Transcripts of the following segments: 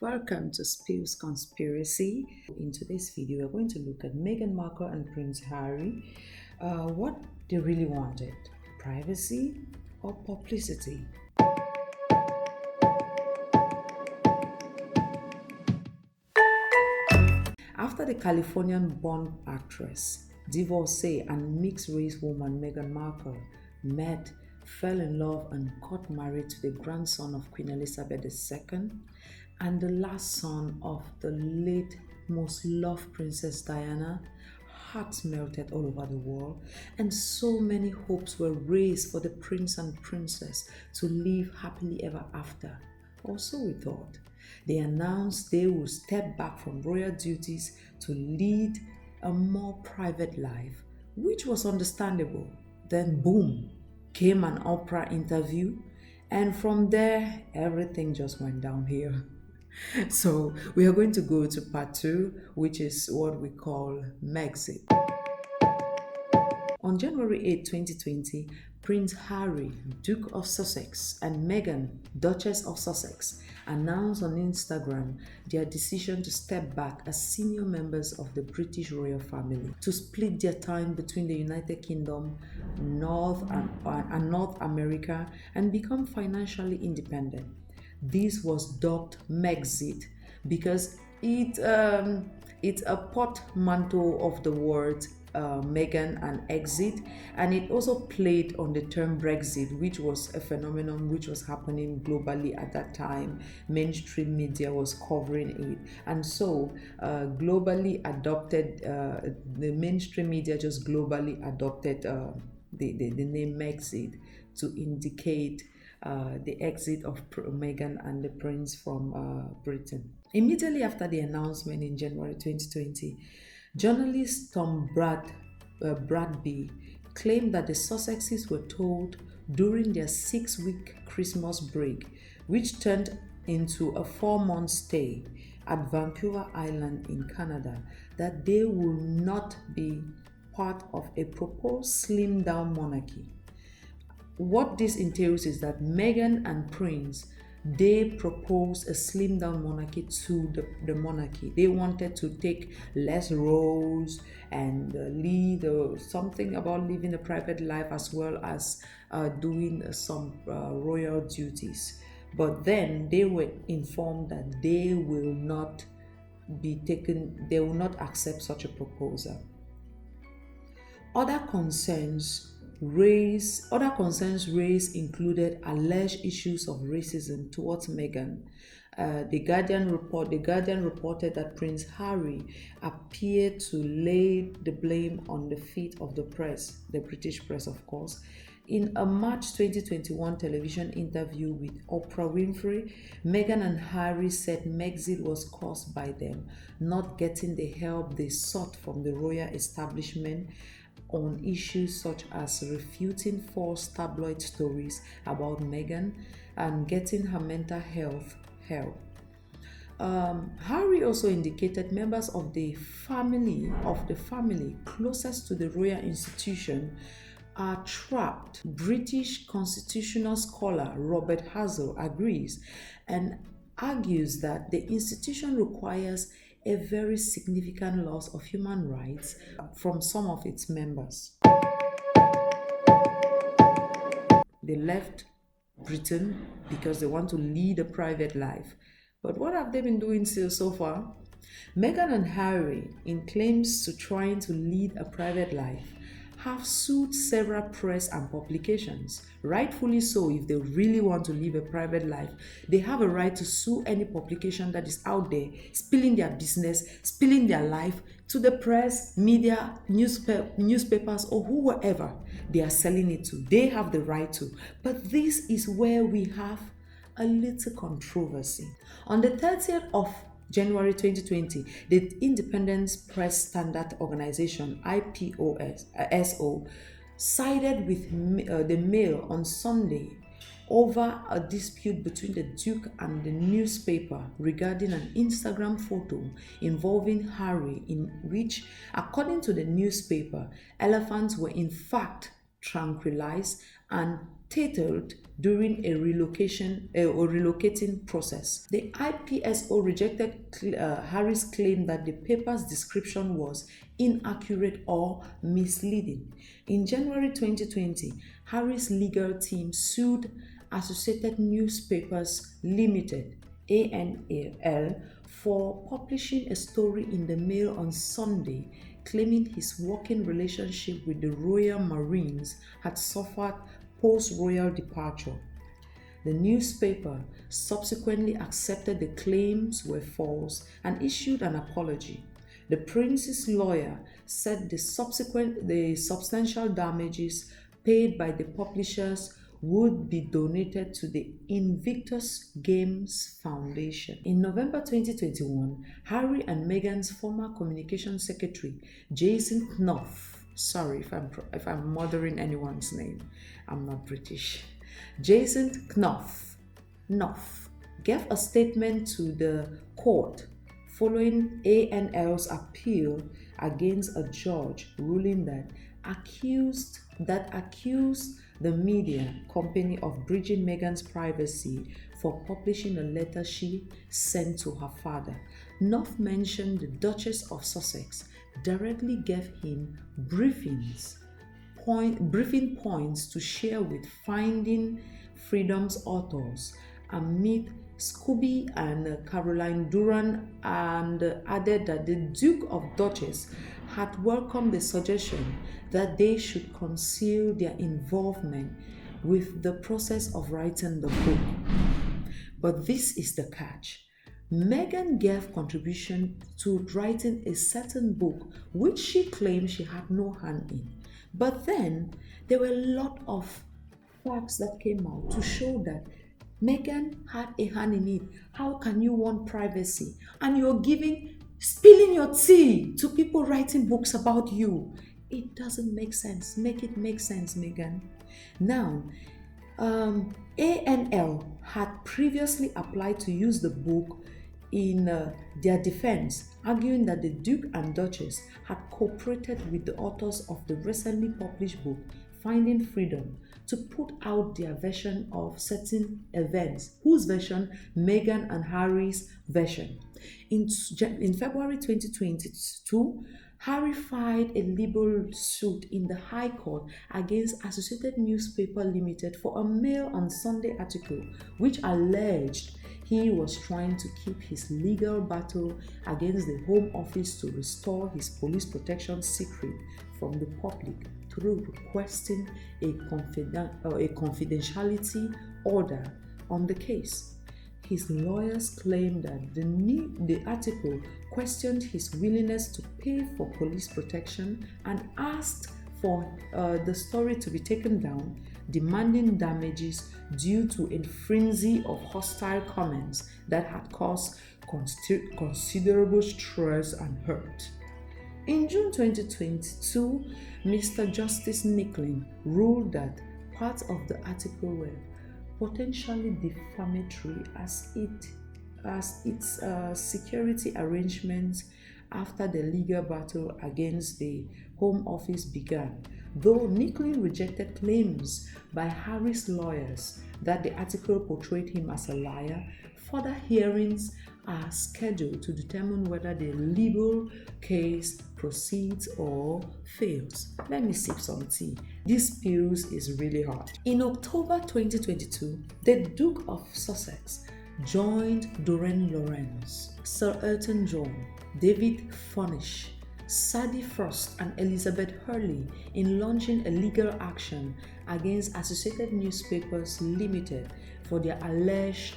Welcome to Spill's Conspiracy. In today's video, we're going to look at Meghan Markle and Prince Harry. What they really wanted, privacy or publicity? After the Californian-born actress, divorcee, and mixed-race woman Meghan Markle met, fell in love, and got married to the grandson of Queen Elizabeth II and the last son of the late most loved Princess Diana, hearts melted all over the world, and so many hopes were raised for the prince and princess to live happily ever after. Or so we thought. They announced they would step back from royal duties to lead a more private life, which was understandable. Then, boom, came an Oprah interview, and from there, everything just went downhill. So, we are going to go to part 2, which is what we call Megxit. On January 8, 2020, Prince Harry, Duke of Sussex, and Meghan, Duchess of Sussex, announced on Instagram their decision to step back as senior members of the British royal family, to split their time between the United Kingdom, North America, and become financially independent. This was dubbed Megxit because it's a portmanteau of the words Meghan and exit, and it also played on the term Brexit, which was a phenomenon which was happening globally at that time. Mainstream media was covering it, and so globally adopted, the mainstream media just globally adopted the name Megxit to indicate the exit of Meghan and the prince from Britain. Immediately after the announcement in January 2020, journalist Tom Bradby claimed that the Sussexes were told during their 6-week Christmas break, which turned into a 4-month stay at Vancouver Island in Canada, that they will not be part of a proposed slimmed-down monarchy. What this entails is that Meghan and Prince, they proposed a slimmed down monarchy to the monarchy. They wanted to take less roles and lead something about living a private life as well as doing some royal duties. But then they were informed that they will not accept such a proposal. Other concerns raised included alleged issues of racism towards Meghan. The Guardian reported that Prince Harry appeared to lay the blame on the feet of the press, the British press, of course. In a March 2021 television interview with Oprah Winfrey, Meghan and Harry said Megxit was caused by them not getting the help they sought from the royal establishment on issues such as refuting false tabloid stories about Meghan and getting her mental health help. Harry also indicated members of the family closest to the royal institution are trapped. British constitutional scholar Robert Hazel agrees and argues that the institution requires a very significant loss of human rights from some of its members. They left Britain because they want to lead a private life. But what have they been doing so far? Meghan and Harry, in claims to trying to lead a private life, have sued several press and publications. Rightfully so. If they really want to live a private life, they have a right to sue any publication that is out there spilling their business, spilling their life to the press, media, newspapers, or whoever they are selling it to. They have the right to. But this is where we have a little controversy. On the 30th of January 2020, the Independent Press Standard Organization, IPOSO, sided with the Mail on Sunday over a dispute between the Duke and the newspaper regarding an Instagram photo involving Harry, in which, according to the newspaper, elephants were in fact tranquilized and titled during a relocating process. The IPSO rejected Harry's claim that the paper's description was inaccurate or misleading. In January 2020, Harry's legal team sued Associated Newspapers Limited (ANL) for publishing a story in the Mail on Sunday claiming his working relationship with the Royal Marines had suffered post-royal departure. The newspaper subsequently accepted the claims were false and issued an apology. The prince's lawyer said the substantial damages paid by the publishers would be donated to the Invictus Games Foundation. In November 2021, Harry and Meghan's former communications secretary, Jason Knopf, sorry if I'm murdering anyone's name, I'm not British. Jason Knopf gave a statement to the court following ANL's appeal against a judge ruling that accused the media company of breaching Meghan's privacy for publishing a letter she sent to her father. Knopf mentioned the Duchess of Sussex directly gave him briefing points to share with Finding Freedom's authors amid Scooby and Caroline Duran, and added that the Duke of Duchess had welcomed the suggestion that they should conceal their involvement with the process of writing the book. But this is the catch. Meghan gave contribution to writing a certain book which she claimed she had no hand in. But then there were a lot of facts that came out to show that Meghan had a hand in it. How can you want privacy and you're spilling your tea to people writing books about you? It doesn't make sense. Make it make sense, Meghan. Now, ANL had previously applied to use the book in their defense, arguing that the Duke and Duchess had cooperated with the authors of the recently published book, Finding Freedom, to put out their version of certain events. Whose version? Meghan and Harry's version. In February 2022, Harry filed a libel suit in the High Court against Associated Newspaper Limited for a Mail on Sunday article which alleged he was trying to keep his legal battle against the Home Office to restore his police protection secret from the public through requesting a confidentiality order on the case. His lawyers claimed that the article questioned his willingness to pay for police protection and asked for the story to be taken down, demanding damages due to a frenzy of hostile comments that had caused considerable stress and hurt. In June 2022, Mr. Justice Nicklin ruled that parts of the article were potentially defamatory as its security arrangements after the legal battle against the Home Office began, though Nicklin rejected claims by Harry's lawyers that the article portrayed him as a liar. Further hearings are scheduled to determine whether the libel case proceeds or fails. Let me sip some tea. This pills is really hot. In October 2022, the Duke of Sussex joined Doreen Lawrence, Sir Elton John, David Furnish, Sadie Frost, and Elizabeth Hurley in launching a legal action against Associated Newspapers Limited for their alleged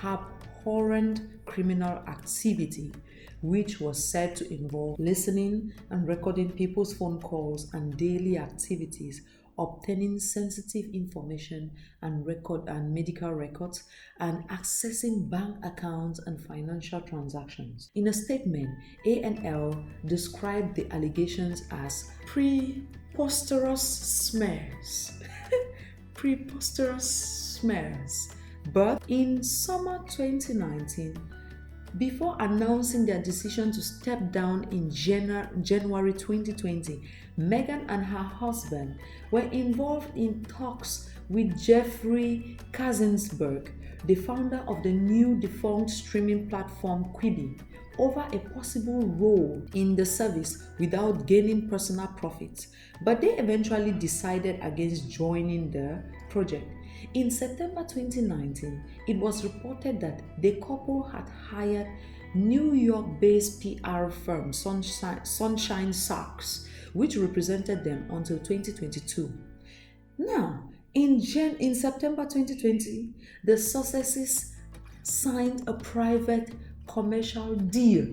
abhorrent criminal activity, which was said to involve listening and recording people's phone calls and daily activities, obtaining sensitive information and medical records, and accessing bank accounts and financial transactions. In a statement, ANL described the allegations as preposterous smears. Preposterous smears. But in summer 2019, before announcing their decision to step down in January 2020, Meghan and her husband were involved in talks with Jeffrey Katzenberg, the founder of the new defunct streaming platform Quibi, over a possible role in the service without gaining personal profits, but they eventually decided against joining the project. In September 2019, it was reported that the couple had hired New York-based PR firm Sunshine Sachs, which represented them until 2022. Now, in September 2020, the Sussexes signed a private commercial deal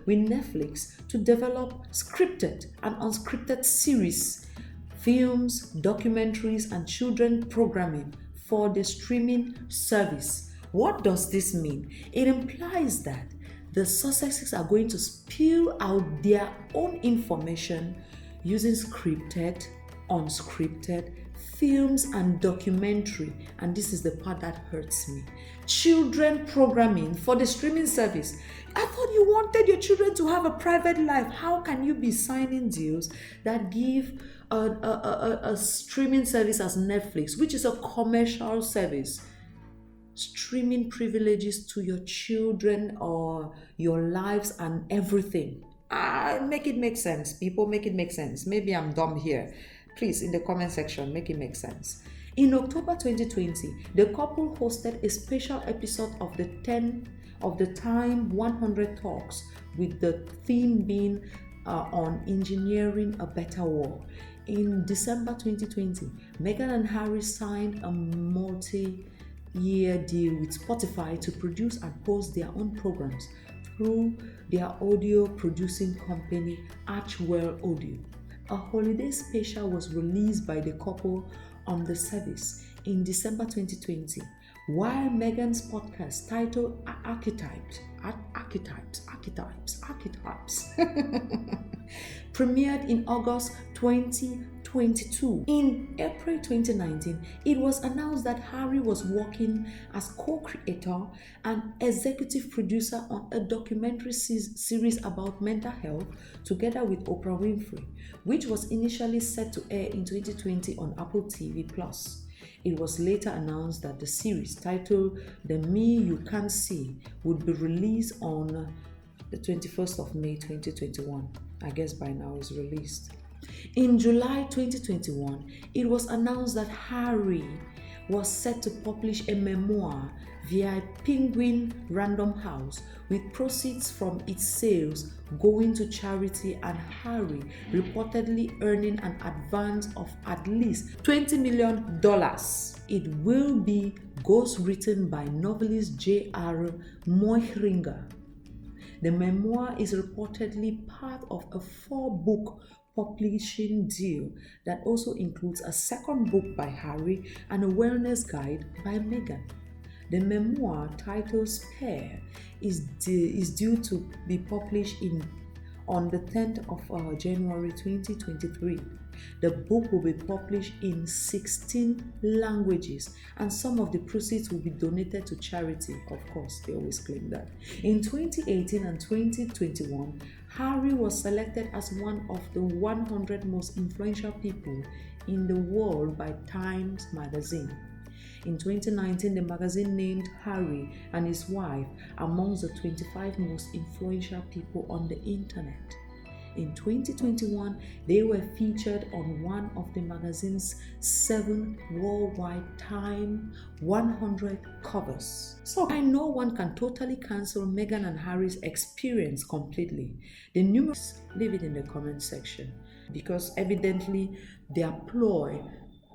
with Netflix to develop scripted and unscripted series, films, documentaries, and children programming for the streaming service. What does this mean? It implies that the Sussexes are going to spill out their own information using scripted, unscripted films and documentary, and this is the part that hurts me. Children programming for the streaming service. I thought you wanted your children to have a private life. How can you be signing deals that give a streaming service as Netflix, which is a commercial service, streaming privileges to your children or your lives and everything? Make it make sense, people. Make it make sense. Maybe I'm dumb here. Please, in the comment section, make it make sense. In October 2020, the couple hosted a special episode of the Time 100 Talks, with the theme being on engineering a better world. In December 2020, Meghan and Harry signed a multi-year deal with Spotify to produce and host their own programs through their audio producing company Archwell Audio. A holiday special was released by the couple on the service in December 2020, while Meghan's podcast titled Archetypes premiered in August 2022. In April 2019, it was announced that Harry was working as co-creator and executive producer on a documentary series about mental health together with Oprah Winfrey, which was initially set to air in 2020 on Apple TV+. It was later announced that the series, titled The Me You Can't See, would be released on the 21st of May 2021. I guess by now it's released. In July 2021, it was announced that Harry was set to publish a memoir via Penguin Random House, with proceeds from its sales going to charity, and Harry reportedly earning an advance of at least $20 million. It will be ghostwritten by novelist J.R. Moehringer. The memoir is reportedly part of a 4-book publishing deal that also includes a second book by Harry and a wellness guide by Meghan. The memoir, titled Spare, is due to be published on the 10th of January 2023. The book will be published in 16 languages, and some of the proceeds will be donated to charity. Of course, they always claim that. In 2018 and 2021, Harry was selected as one of the 100 most influential people in the world by Times Magazine. In 2019, the magazine named Harry and his wife amongst the 25 most influential people on the internet. In 2021, they were featured on one of the magazine's 7 worldwide Time 100 covers. So I know one can totally cancel Meghan and Harry's experience completely. The numerous, leave it in the comment section, because evidently their ploy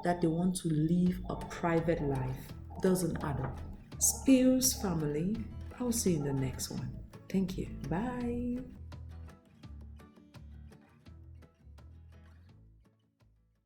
that they want to live a private life doesn't add up. Spills family, I'll see you in the next one. Thank you. Bye.